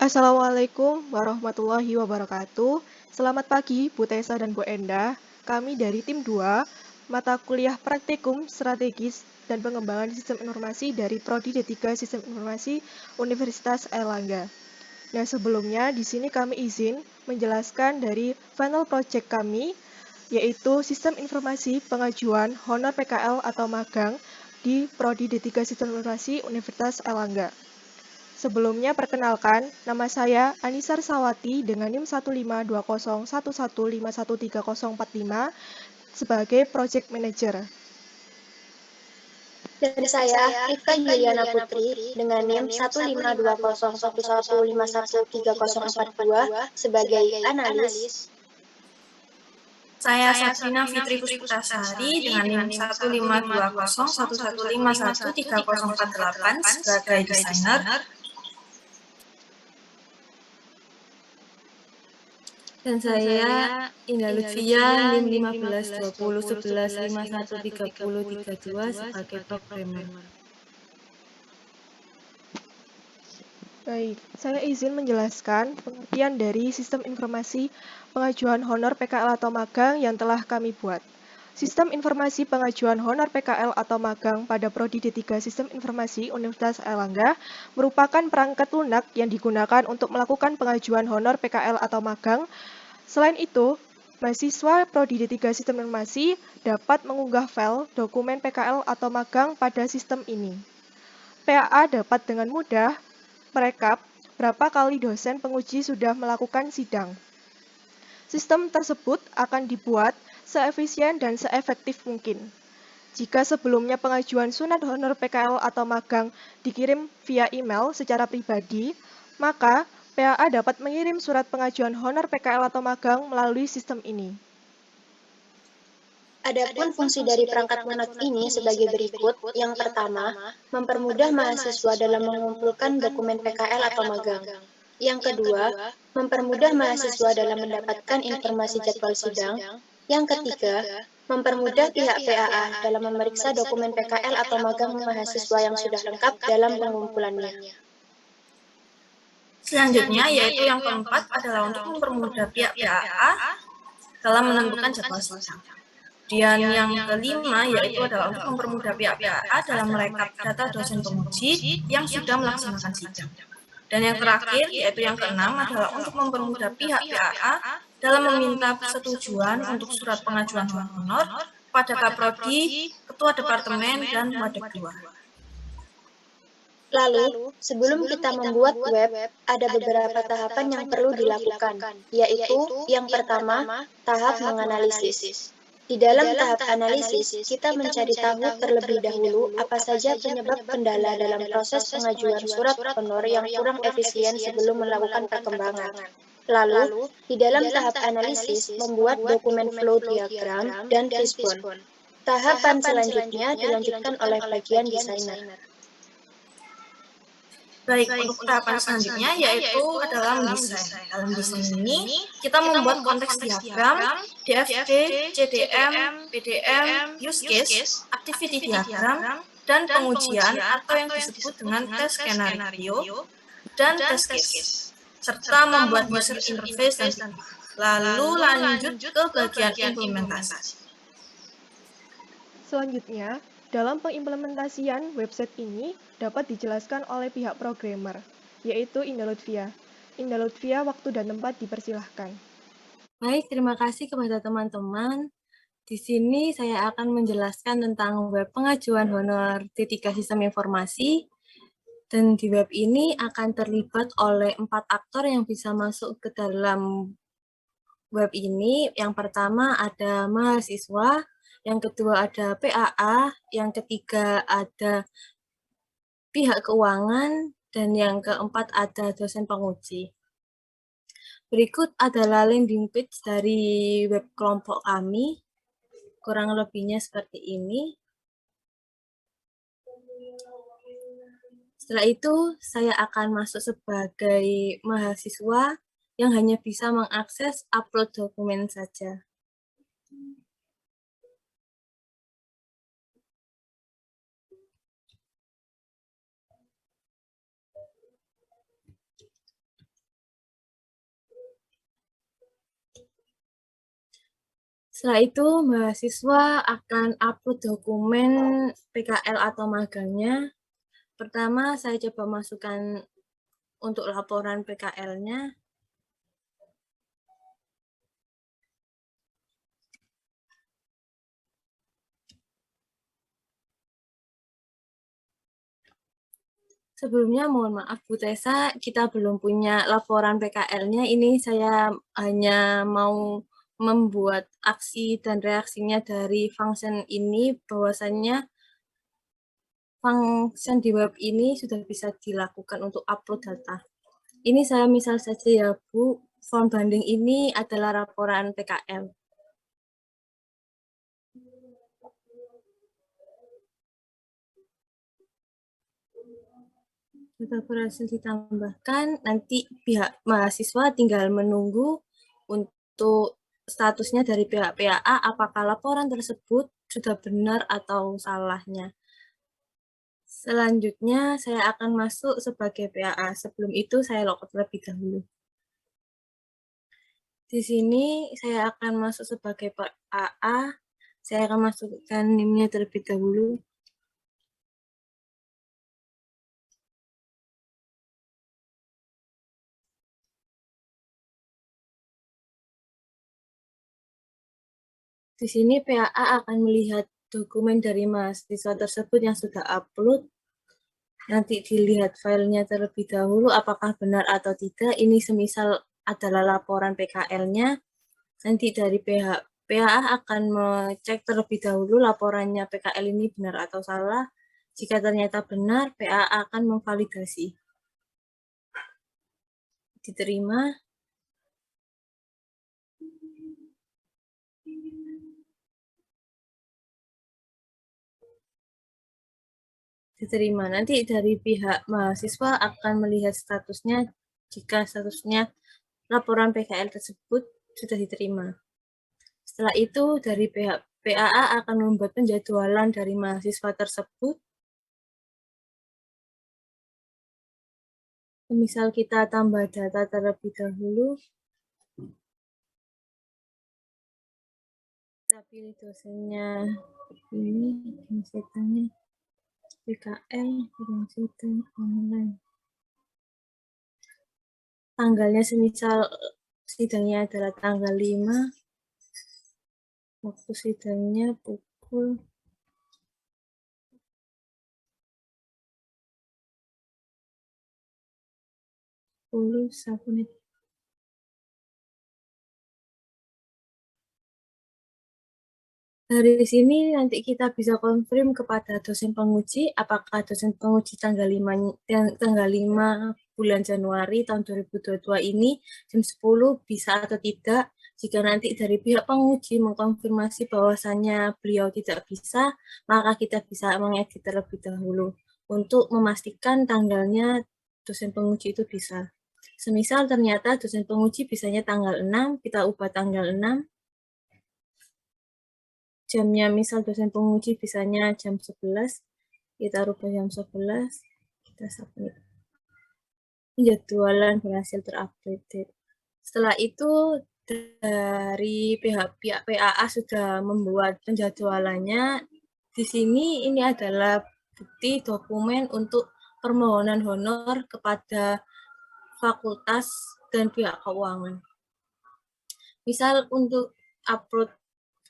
Assalamualaikum warahmatullahi wabarakatuh. Selamat pagi Bu Tessa dan Bu Enda. Kami dari tim 2, mata kuliah Praktikum Strategis dan Pengembangan Sistem Informasi dari Prodi D3 Sistem Informasi Universitas Airlangga. Nah, sebelumnya di sini kami izin menjelaskan dari final project kami, yaitu Sistem Informasi Pengajuan Honor PKL atau Magang di Prodi D3 Sistem Informasi Universitas Airlangga. Sebelumnya perkenalkan, nama saya Anisar Sawati dengan NIM 1520111513045 sebagai Project Manager. Dan saya, Rifka Yuliana Putri, dengan NIM 1520111513042 sebagai analis. Saya Sabrina Fitri Pusputasari dengan NIM 1520111513048 sebagai desainer. Dan saya Indah Lutfia NIM 152011513032 sebagai programmer. Baik, saya izin menjelaskan pengertian dari Sistem Informasi Pengajuan Honor PKL atau Magang yang telah kami buat. Sistem Informasi Pengajuan Honor PKL atau Magang pada Prodi D3 Sistem Informasi Universitas Airlangga merupakan perangkat lunak yang digunakan untuk melakukan pengajuan honor PKL atau magang. Selain itu, mahasiswa Prodi D3 Sistem Informasi dapat mengunggah file dokumen PKL atau magang pada sistem ini. PAA dapat dengan mudah merekap berapa kali dosen penguji sudah melakukan sidang. Sistem tersebut akan dibuat seefisien dan seefektif mungkin. Jika sebelumnya pengajuan sunat honor PKL atau magang dikirim via email secara pribadi, maka PAA dapat mengirim surat pengajuan honor PKL atau magang melalui sistem ini. Adapun fungsi dari perangkat lunak ini sebagai berikut. Yang pertama, mempermudah mahasiswa dalam mengumpulkan dokumen PKL atau magang. Yang kedua, mempermudah mahasiswa dalam mendapatkan informasi jadwal sidang. Yang ketiga, mempermudah pihak PAA dalam memeriksa dokumen PKL atau magang mahasiswa yang sudah lengkap dalam pengumpulannya. Selanjutnya yaitu yang keempat adalah untuk mempermudah pihak PAA dalam menentukan jadwal sidang. Dan yang kelima yaitu adalah untuk mempermudah pihak PAA dalam merekap data dosen penguji yang sudah melaksanakan sidang. Dan yang terakhir yaitu yang keenam adalah untuk mempermudah pihak PAA dalam meminta persetujuan untuk surat pengajuan honor pada Kaprodi, Ketua Departemen, dan Wadek 2. Lalu, sebelum kita membuat web, ada beberapa tahapan yang perlu dilakukan, yaitu yang pertama, tahap menganalisis. Di dalam tahap analisis, kita mencari tahu terlebih dahulu apa saja penyebab kendala dalam proses pengajuan surat honor yang kurang efisien sebelum melakukan perkembangan. Lalu, di dalam tahap analisis, membuat dokumen flow diagram dan fishbone. Tahapan selanjutnya dilanjutkan oleh bagian desainer. Baik, untuk tahapan selanjutnya yaitu adalah mendesain. Dalam desain ini, kita membuat konteks diagram, DFD, CDM, PDM, use case, activity diagram, dan pengujian atau yang disebut dengan tes skenario dan tes case, serta membuat user interface dan fitur. Lalu lanjut ke bagian implementasi. Selanjutnya, dalam pengimplementasian website ini dapat dijelaskan oleh pihak programmer, yaitu Indah Lutfia. Indah Lutfia, waktu dan tempat dipersilahkan. Baik, terima kasih kepada teman-teman. Di sini saya akan menjelaskan tentang web pengajuan honor D3 Sistem Informasi. Dan di web ini akan terlibat oleh 4 aktor yang bisa masuk ke dalam web ini. Yang pertama ada mahasiswa, yang kedua ada PAA, yang ketiga ada pihak keuangan, dan yang keempat ada dosen penguji. Berikut adalah landing page dari web kelompok kami. Kurang lebihnya seperti ini. Setelah itu, saya akan masuk sebagai mahasiswa yang hanya bisa mengakses upload dokumen saja. Setelah itu, mahasiswa akan upload dokumen PKL atau magangnya. Pertama, saya coba masukkan untuk laporan PKL-nya. Sebelumnya, mohon maaf Bu Tessa, kita belum punya laporan PKL-nya. Ini saya hanya mau membuat aksi dan reaksinya dari function ini, bahwasannya function di web ini sudah bisa dilakukan untuk upload data. Ini saya misal saja ya Bu, form banding ini adalah laporan PKL. Data berhasil ditambahkan, nanti pihak mahasiswa tinggal menunggu untuk statusnya dari pihak PAA apakah laporan tersebut sudah benar atau salahnya. Selanjutnya saya akan masuk sebagai PAA. Sebelum itu saya logout terlebih dahulu. Di sini saya akan masuk sebagai PAA. Saya akan masukkan NIM-nya terlebih dahulu. Di sini PAA akan melihat dokumen dari mahasiswa tersebut yang sudah upload. Nanti dilihat filenya terlebih dahulu apakah benar atau tidak. Ini semisal adalah laporan PKL-nya. Nanti dari pihak PAA akan mengecek terlebih dahulu laporannya PKL ini benar atau salah. Jika ternyata benar, PAA akan memvalidasi. Diterima. Diterima. Nanti dari pihak mahasiswa akan melihat statusnya jika statusnya laporan PKL tersebut sudah diterima. Setelah itu dari pihak PAA akan membuat penjadwalan dari mahasiswa tersebut. Misal kita tambah data terlebih dahulu. Kita pilih dosennya ini, dosennya PKL, dosen online. Tanggalnya semisal sidangnya adalah tanggal 5, waktu sidangnya pukul 10 menit. Dari sini nanti kita bisa confirm kepada dosen penguji apakah dosen penguji tanggal 5 bulan Januari tahun 2022 ini jam 10 bisa atau tidak. Jika nanti dari pihak penguji mengkonfirmasi bahwasannya beliau tidak bisa, maka kita bisa mengedit terlebih dahulu untuk memastikan tanggalnya dosen penguji itu bisa. Semisal ternyata dosen penguji bisanya tanggal 6, kita ubah tanggal 6. Jamnya misal dosen penguji bisanya jam 11, kita rubah jam 11, kita submit. Penjadwalan berhasil terupdate. Setelah itu dari pihak PAA sudah membuat penjadwalannya. Di sini ini adalah bukti dokumen untuk permohonan honor kepada fakultas dan pihak keuangan. Misal untuk upload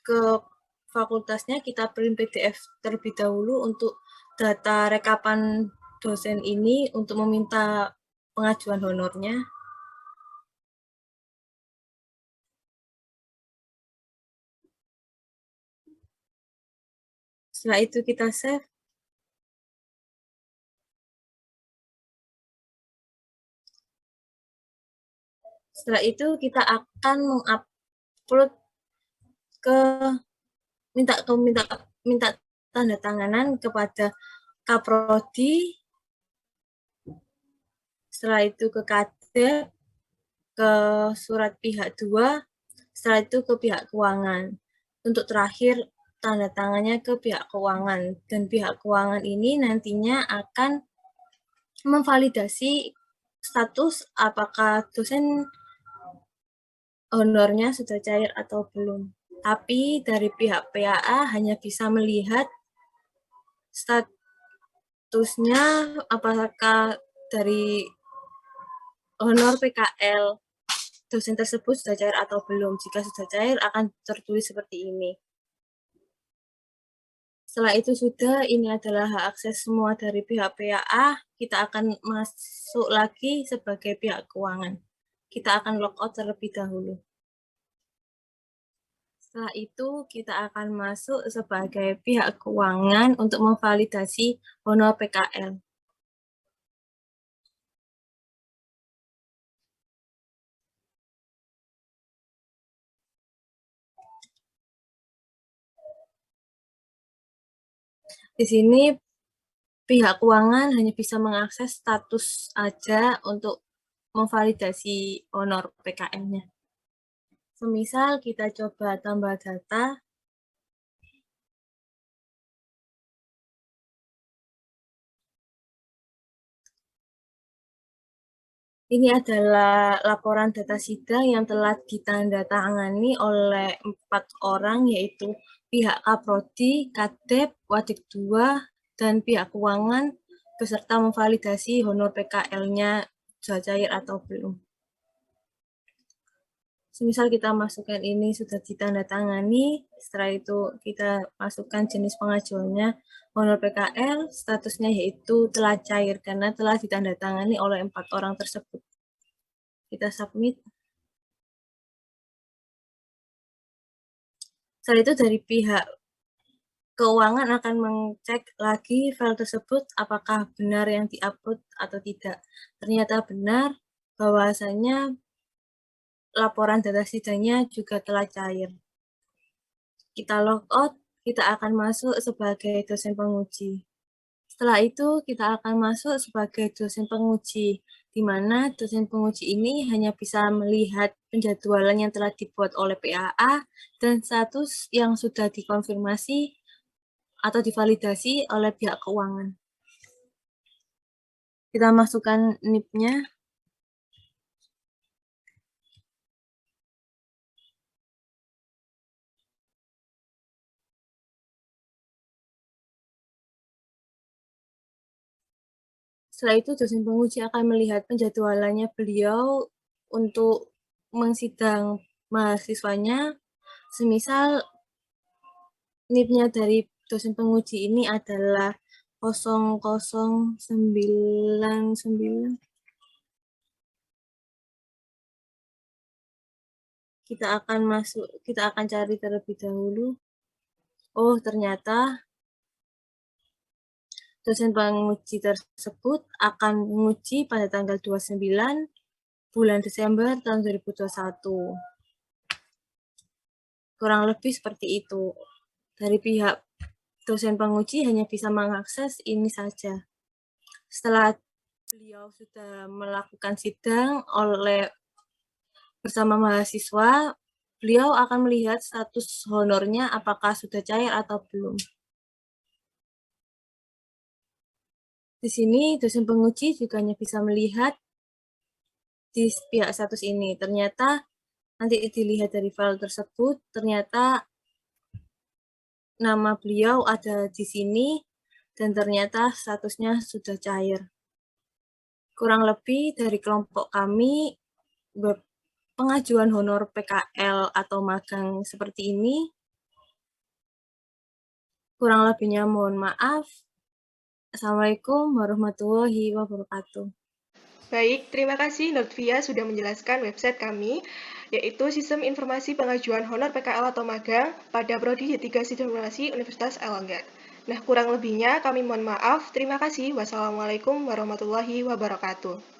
ke fakultasnya kita print PDF terlebih dahulu untuk data rekapan dosen ini untuk meminta pengajuan honornya. Setelah itu kita save. Setelah itu kita akan mengupload ke minta tanda tanganan kepada Kaprodi. Setelah itu ke Kadep, ke surat pihak 2, setelah itu ke pihak keuangan. Untuk terakhir tanda tangannya ke pihak keuangan, dan pihak keuangan ini nantinya akan memvalidasi status apakah dosen honornya sudah cair atau belum. Tapi dari pihak PAA hanya bisa melihat statusnya apakah dari honor PKL dosen tersebut sudah cair atau belum. Jika sudah cair akan tertulis seperti ini. Setelah itu sudah, ini adalah hak akses semua dari pihak PAA. Kita akan masuk lagi sebagai pihak keuangan. Kita akan logout terlebih dahulu. Setelah itu, kita akan masuk sebagai pihak keuangan untuk memvalidasi honor PKL. Di sini pihak keuangan hanya bisa mengakses status aja untuk memvalidasi honor PKL-nya. Semisal kita coba tambah data, ini adalah laporan data sidang yang telah ditandatangani oleh 4 orang, yaitu pihak Kaprodi, Kadep, Wadik 2, dan pihak keuangan, beserta memvalidasi honor PKL-nya sudah cair atau belum. Semisal kita masukkan ini sudah ditandatangani, setelah itu kita masukkan jenis pengajuannya, honor PKL, statusnya yaitu telah cair karena telah ditandatangani oleh 4 orang tersebut. Kita submit. Setelah itu dari pihak keuangan akan mengecek lagi file tersebut apakah benar yang diupload atau tidak. Ternyata benar, bahwasanya laporan data sidangnya juga telah cair. Kita logout, kita akan masuk sebagai dosen penguji. Setelah itu, kita akan masuk sebagai dosen penguji, di mana dosen penguji ini hanya bisa melihat penjadwalan yang telah dibuat oleh PAA dan status yang sudah dikonfirmasi atau divalidasi oleh pihak keuangan. Kita masukkan NIP-nya. Setelah itu, dosen penguji akan melihat penjadwalannya beliau untuk mengsidang mahasiswanya. Semisal NIP-nya dari dosen penguji ini adalah 0099. Kita akan cari terlebih dahulu. Oh, ternyata dosen penguji tersebut akan menguji pada tanggal 29 bulan Desember tahun 2021. Kurang lebih seperti itu. Dari pihak dosen penguji hanya bisa mengakses ini saja. Setelah beliau sudah melakukan sidang bersama mahasiswa, beliau akan melihat status honornya apakah sudah cair atau belum. Di sini dosen penguji juga hanya bisa melihat di pihak status ini. Ternyata nanti dilihat dari file tersebut, ternyata nama beliau ada di sini dan ternyata statusnya sudah cair. Kurang lebih dari kelompok kami, pengajuan honor PKL atau magang seperti ini. Kurang lebihnya mohon maaf. Assalamualaikum warahmatullahi wabarakatuh. Baik, terima kasih Lutfia sudah menjelaskan website kami, yaitu Sistem Informasi Pengajuan Honor PKL atau Magang pada Prodi D3 Sistem Informasi Universitas Erlangga. Nah, kurang lebihnya kami mohon maaf. Terima kasih. Wassalamualaikum warahmatullahi wabarakatuh.